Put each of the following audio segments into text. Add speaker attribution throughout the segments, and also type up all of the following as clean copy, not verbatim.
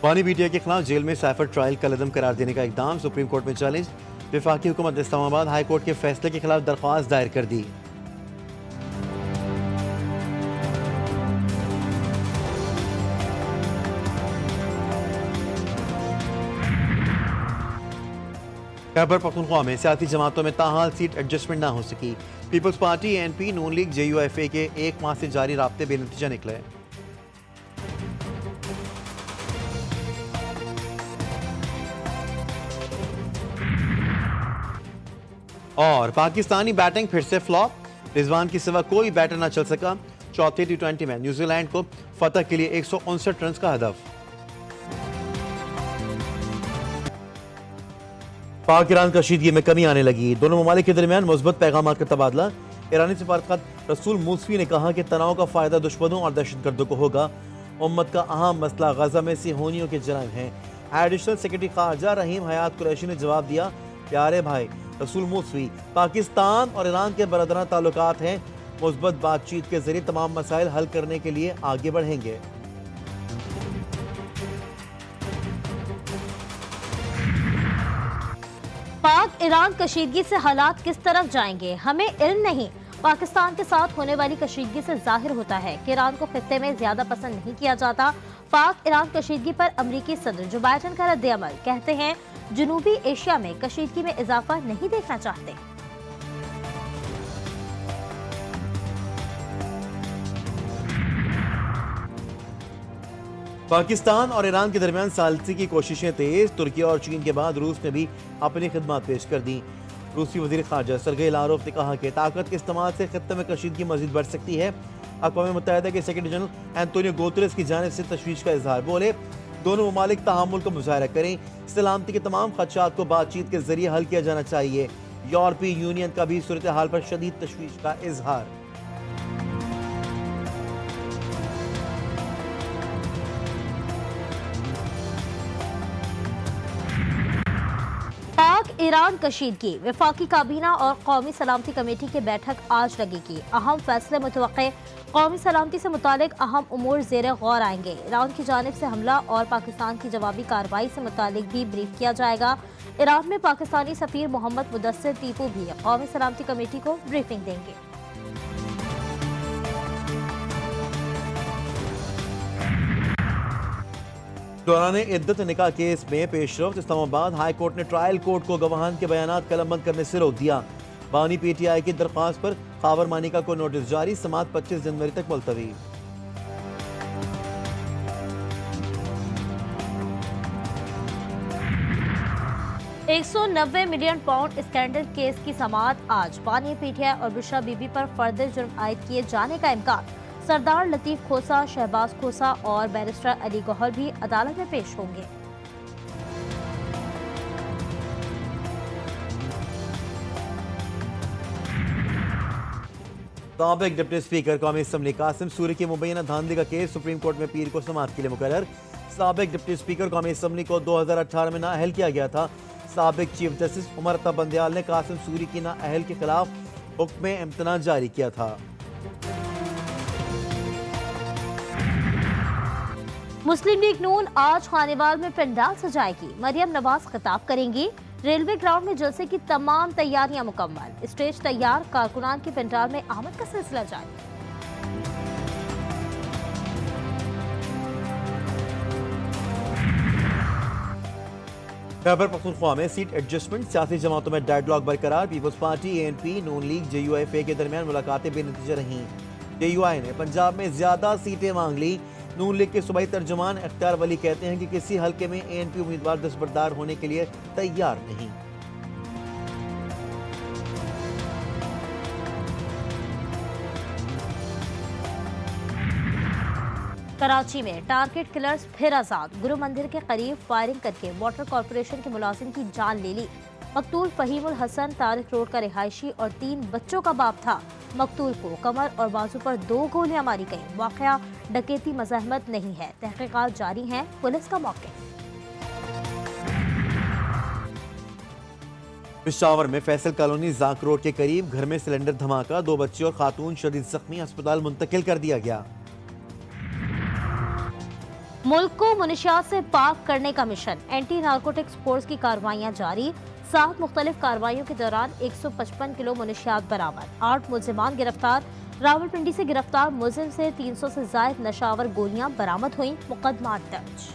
Speaker 1: बानी पीटीआई के खिलाफ जेल में साइफर ट्रायल का कदम करार देने का इकदाम, सुप्रीम कोर्ट में चैलेंज। वफाकी हुकूमत ने इस्लामाबाद हाई कोर्ट के फैसले के खिलाफ दरख्वास्त दायर कर दी। खैबर पख्तूनख्वा में सियासी जमातों में ताहाल सीट एडजस्टमेंट ना हो सकी। पीपल्स पार्टी, एएनपी, नून लीग, JUIFA के एक माह से जारी राब्ते बेनतीजा निकले। और पाकिस्तानी बैटिंग फिर से फ्लॉप, रिजवान के सिवा कोई बैटर ना चल सका। चौथे T20 में न्यूजीलैंड को फतह के लिए 159 रन का हदफ। पाक ईरान कशीदगी में कमी आने लगी, दोनों ममालिक के दरमियान मुस्बत पैगाम का तबादला। ईरानी सफारतखान रसूल मूसवी ने कहा कि तनाव का फायदा दुश्मनों और दहशतगर्दों को होगा। उम्मत का अहम मसला गजा में सिहोनियों के जराइम हैं। एडिशनल सेक्रेटरी खारजा रहीम हयात कुरैशी ने जवाब दिया, प्यारे भाई रसूल मूसवी, पाकिस्तान और ईरान के बरदराना ताल्लुकात हैं, मुस्बत बातचीत के जरिए तमाम मसाइल हल करने के लिए आगे बढ़ेंगे।
Speaker 2: पाक ईरान कशीदगी से हालात किस तरफ जाएंगे हमें इल्म नहीं। पाकिस्तान के साथ होने वाली कशीदगी से जाहिर होता है कि ईरान को खित्ते में ज्यादा पसंद नहीं किया जाता। पाक ईरान कशीदगी पर अमरीकी सदर जो बाइडेन का रद्द-ए-अमल, कहते हैं जनूबी एशिया में कशीदगी में इजाफा नहीं देखना चाहते।
Speaker 1: पाकिस्तान और ईरान के दरमियान सालसी की कोशिशें तेज, तुर्की और चीन के बाद रूस ने भी अपनी खिदमत पेश कर दी। रूसी वजीर खारजा सरगेई लारोव ने कहा कि ताकत के इस्तेमाल से खित्ते में कशीदगी मजीद बढ़ सकती है। अक़वाम मुत्तहिदा के सेक्रेटरी जनरल एंटोनियो गुतेरेस की जानिब से तशवीश का इजहार, बोले दोनों ममालिक तहामुल का मुजाहरा करें, सलामती के तमाम खदशात को बातचीत के जरिए हल किया जाना चाहिए। यूरोपीय यूनियन का भी सूरत हाल पर शदीद तशवीश का इजहार।
Speaker 2: पाक ईरान कशीदगी, वफाकी काबीना और कौमी सलामती कमेटी की बैठक आज लगेगी। अहम फैसले मुतवक्के, कौमी सलामती से मुतालिक अहम उमूर ज़ेरे गौर आएंगे। ईरान की जानिब से हमला और पाकिस्तान की जवाबी कार्रवाई से मुतालिक भी ब्रीफ किया जाएगा। ईरान में पाकिस्तानी सफीर मोहम्मद मुदस्सिर टीपू भी कौमी सलामती कमेटी को ब्रीफिंग देंगे।
Speaker 1: दौराने इद्दत निकाह केस में पेशरफ्त, इस्लामाबाद हाई कोर्ट ने ट्रायल कोर्ट को गवाहान के बयानात कलमबंद करने से रोक दिया। बानी पीटीआई की दरख्वास्त पर खावर मानिका को नोटिस जारी, समाअत 25 जनवरी तक मुलतवी।
Speaker 2: £190 मिलियन स्कैंडल केस की समाअत आज। बानी पीटीआई और बुशरा बीबी पर फर्दर जुर्म आयद किए जाने का इम्कान। सरदार लतीफ खोसा, शहबाज खोसा और बैरिस्टर अली गौहर भी अदालत में पेश होंगे।
Speaker 1: साबिक डिप्टी स्पीकर कौमी असम्बली कासिम सूरी की मुबैना धांधली का केस सुप्रीम कोर्ट में पीर को समाअत के लिए मुकर्रर। साबिक डिप्टी स्पीकर कौमी असम्बली को 2018 में नाअहल किया गया था। साबिक चीफ जस्टिस उमर अता बंदयाल ने कासिम सूरी की नाअहल के खिलाफ हुक्म इम्तना जारी किया था।
Speaker 2: मुस्लिम लीग नून आज खानेवाल में पंडाल सजाएगी। मरियम नवाज खिताब करेंगी। रेलवे ग्राउंड में जलसे की तमाम तैयारियां मुकम्मल, स्टेज तैयार, कारकुनान के पंडाल में आमद का सिलसिला जारी।
Speaker 1: खैबर पख्तूनख्वा में सीट एडजस्टमेंट, सियासी जमातों में डेडलॉक बरकरार। पीपल्स पार्टी, एएनपी, नून लीग, JUIFA के दरमियान मुलाकातें बेनतीजा रहीं। JUI ने पंजाब में ज्यादा सीटें मांग ली। नून लीग के सूबाई तर्जुमान इख्तियार वली कहते हैं कि किसी हल्के में ANP उम्मीदवार दस्तबरदार होने के लिए तैयार नहीं।
Speaker 2: कराची में टारगेट किलर्स फिर आजाद। गुरु मंदिर के करीब फायरिंग करके वाटर कॉर्पोरेशन के मुलाजिम की जान ले ली। मकतूल फहीमुल हसन तारिक रोड का रिहायशी और 3 बच्चों का बाप था। मकतूल को कमर और बाजू पर 2 गोलियां मारी गईं। वाकया डकैती मज़ाहमत नहीं है, तहकीकात जारी हैं, पुलिस का मौके।
Speaker 1: पेशावर में फैसल कॉलोनी जाक रोड के करीब घर में सिलेंडर धमाका, 2 बच्चे और खातून शदीद जख्मी, अस्पताल मुंतकिल कर दिया गया।
Speaker 2: मुल्क को मुनशियात से पाक करने का मिशन, एंटी नारकोटिक्स फोर्स की कार्रवाइयां जारी। 7 मुख्तलिफ कार्रवाइयों के दौरान 155 किलो मुनशियात बरामद, 8 मुलजिमान गिरफ्तार। रावलपिंडी से गिरफ्तार मुलजिम से 300 से जायद नशावर गोलियां बरामद हुई, मुकदमा दर्ज।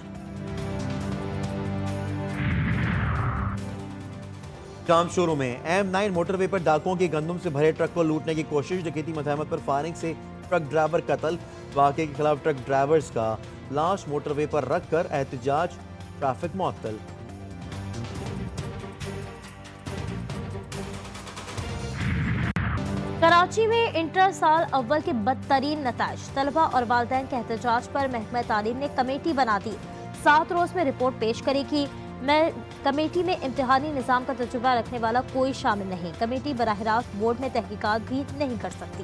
Speaker 1: जाम शोरूम में M9 मोटरवे पर डाकुओं की गंदम से भरे ट्रक को लूटने की कोशिश, डकैती मजहमत पर फायरिंग से ट्रक ड्राइवर कत्ल। वाक़े के खिलाफ ट्रक ड्राइवर्स का लाश मोटरवे पर रखकर एहतजाज, ट्रैफिक मुअत्तल।
Speaker 2: कराची में इंटर साल अव्वल के बदतरीन नताइज, तलबा और वालिदैन के एहतजाज पर महकमा तालीम ने कमेटी बना दी। 7 रोज में रिपोर्ट पेश करेगी। कमेटी में इम्तिहानी निज़ाम का तजुर्बा रखने वाला कोई शामिल नहीं। कमेटी बराह रास्त बोर्ड में तहकीकात भी नहीं कर सकती।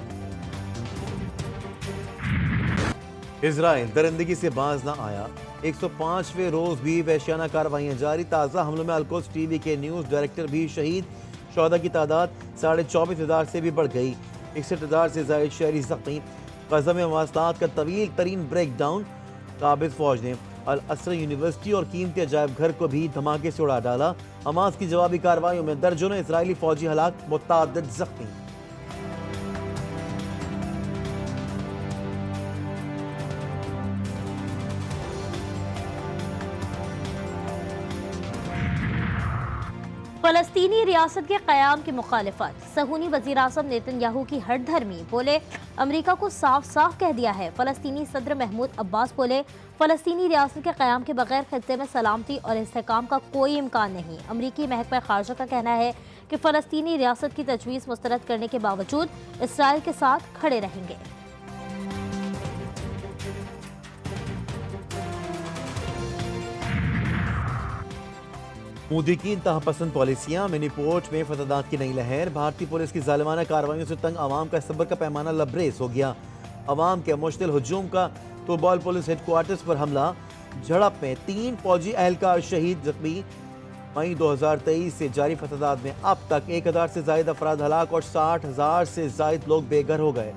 Speaker 1: इजराइल दरिंदगी से बाज ना आया, 105वें रोज भी वहशियाना कार्रवाइयां जारी। ताज़ा हमलों में अलकोस टीवी के न्यूज़ डायरेक्टर भी शहीद। शोहदा की तादाद 24,500 से भी बढ़ गई। 61,000 से ज्यादा शहरी जख्मी। गज़ा में मवासलात का तवील तरीन ब्रेक डाउन। काबिज फौज ने अल असर यूनिवर्सिटी और कीमती अजायब घर को भी धमाके से उड़ा डाला। हमास की जवाबी कार्रवाइयों में दर्जनों इजरायली फौजी हलाक, मुतअद्दिद जख्मी।
Speaker 2: फलस्तीनी रियासत के क़याम की मुखालिफत, सहूनी वज़ीर-ए-आज़म नेतन्याहू की हठधर्मी, बोले अमरीका को साफ साफ कह दिया है। फलस्तीनी सदर महमूद अब्बास बोले फलस्तीनी रियासत के क़याम के बगैर खित्ते में सलामती और इस्तेहकाम का कोई इम्कान नहीं। अमरीकी महकमा ख़ारजा का कहना है कि फ़लस्तीनी रियासत की तजवीज़ मुस्तरद करने के बावजूद इसराइल के साथ खड़े रहेंगे।
Speaker 1: मोदी की इंतहा पसंद पॉलिसियां, मिनीपोर्ट में फसादात की नई लहर। भारतीय पुलिस की जालिमाना कार्रवाइयों से तंग आवाम का सब्र का पैमाना लबरेज हो गया। आवाम के मुश्तिल हुजूम का तोबाल पुलिस हेडक्वार्टर्स पर हमला, झड़प में 3 फौजी एहलकार शहीद, जख्मी। मई 2023 से जारी फसादात में अब तक 1000 से ज्यादा अफराद हलाक और 60,000 से ज्यादा लोग बेघर हो गए।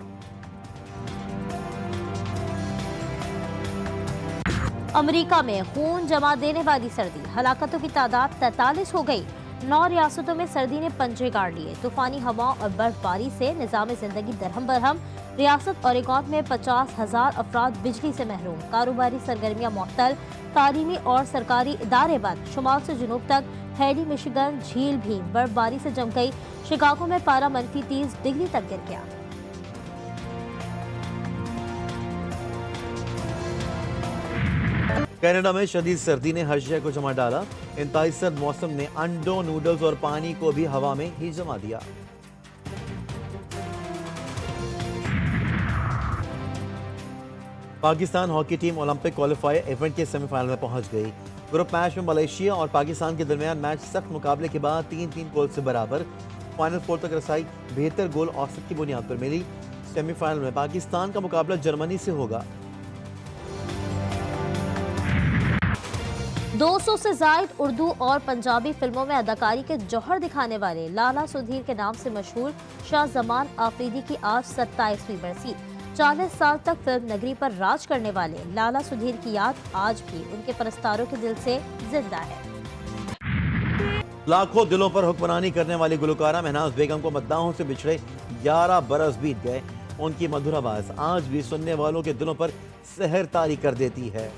Speaker 2: अमेरिका में खून जमा देने वाली सर्दी, हलाकतों की तादाद 43 हो गई। 9 रियासतों में सर्दी ने पंजे गाड़ लिए। तूफानी हवाओं और बर्फबारी से निज़ाम जिंदगी दरहम बरहम। रियासत ओरेगॉन में 50,000 अफराद बिजली से महरूम। कारोबारी सरगर्मियां मुअत्तल, तालीमी और सरकारी इदारे बंद। शुमाल से जुनूब तक हैडी मिशिगन झील भी बर्फबारी से जम गई। शिकागो में पारा -30 डिग्री तक गिर गया।
Speaker 1: कनाडा में शदीद सर्दी ने हर शय को जमा डाला। इंतहाई सर्द मौसम ने अंडों, नूडल्स और पानी को भी हवा में ही जमा दिया। Pakistan hockey team Olympic qualifier event के सेमीफाइनल में पहुंच गई। ग्रुप मैच में मलेशिया और पाकिस्तान के दरमियान मैच सख्त मुकाबले के बाद 3-3 गोल से बराबर। फाइनल 4 तक रसाई बेहतर गोल औसत की बुनियाद पर मिली। सेमीफाइनल में पाकिस्तान का मुकाबला जर्मनी से होगा।
Speaker 2: 200 से जायद उर्दू और पंजाबी फिल्मों में अदाकारी के जौहर दिखाने वाले लाला सुधीर के नाम से मशहूर शाह जमान आफरीदी की आज 27वीं बरसी। 40 साल तक फिल्म नगरी पर राज करने वाले लाला सुधीर की याद आज भी उनके परस्तारों के दिल से जिंदा है।
Speaker 1: लाखों दिलों पर हुक्मरानी करने वाली गुलकारा महनाज बेगम को मद्दाहों से बिछड़े 11 बरस बीत गए। उनकी मधुर आवाज आज भी सुनने वालों के दिलों पर सहर तारी कर देती है।